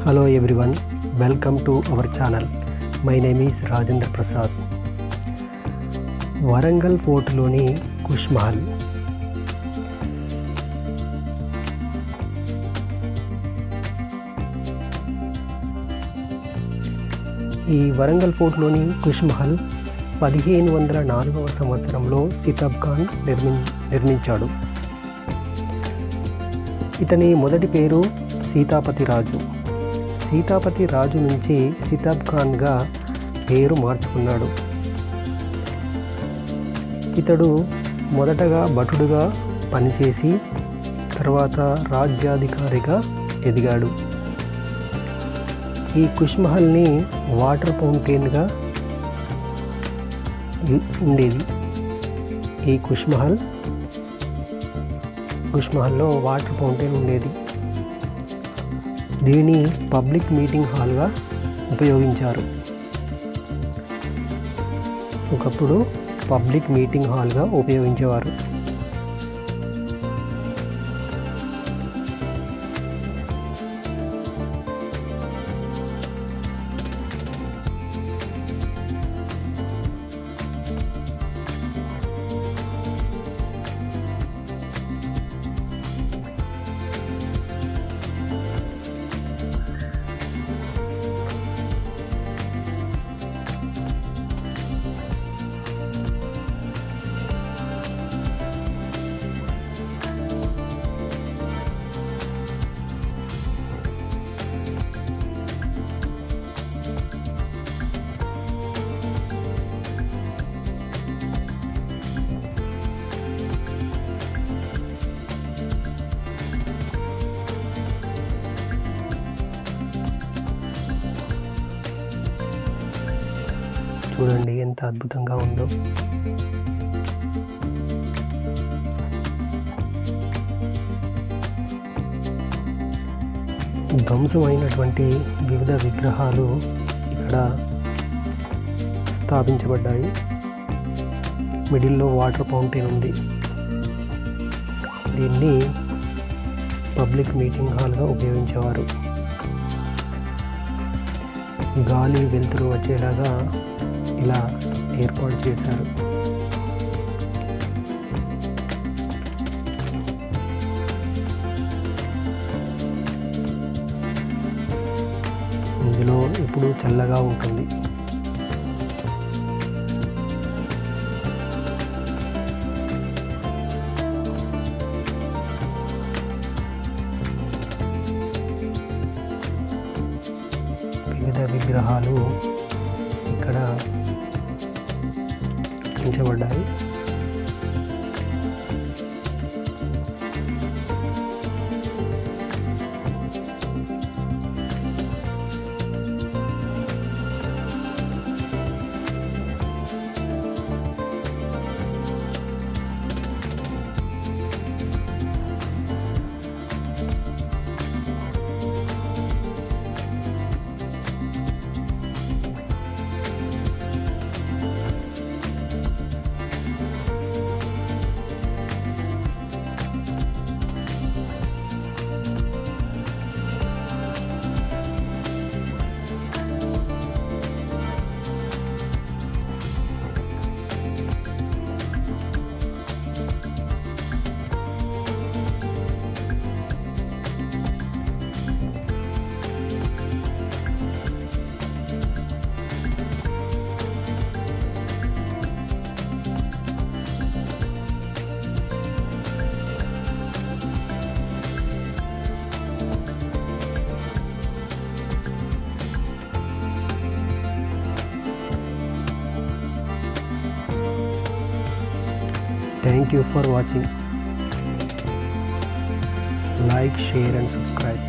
Hello everyone, welcome to our channel. My name is Rajendra Prasad. Warangal ఫోర్ట్లోని కుష్ మహల్. ఈ వరంగల్ ఫోర్ట్లోని కుష్ మహల్ 1504వ సంవత్సరంలో సితాబ్ ఖాన్ నిర్మించాడు. ఇతని మొదటి పేరు సీతాపతి రాజు. సీతాపతి రాజు నుంచి సితాబ్ ఖాన్గా పేరు మార్చుకున్నాడు. ఇతడు మొదటగా భటుడుగా పనిచేసి తర్వాత రాజ్యాధికారిగా ఎదిగాడు. ఈ కుష్ మహల్ని వాటర్ ఫౌంటైన్గా ఉండేది. ఈ కుష్ మహల్లో వాటర్ ఫౌంటైన్ ఉండేది. దీనిని పబ్లిక్ మీటింగ్ హాల్గా ఉపయోగించారు. ఒకప్పుడు పబ్లిక్ మీటింగ్ హాల్గా ఉపయోగించేవారు. చూడండి ఎంత అద్భుతంగా ఉందో. ధ్వంసమైనటువంటి వివిధ విగ్రహాలు ఇక్కడ స్థాపించబడ్డాయి. మిడిల్లో వాటర్ ఫౌంటైన్ ఉంది. దీన్ని పబ్లిక్ మీటింగ్ హాల్గా ఉపయోగించేవారు. గాలి వెలుతురు వచ్చేలాగా ఇలా ఏర్పాటు చేశారు. ఇందులో ఇప్పుడు చల్లగా ఉంటుంది. వివిధ విగ్రహాలు ఇక్కడ ఉంచబడ్డాయి. Thank you for watching. Like, share and subscribe.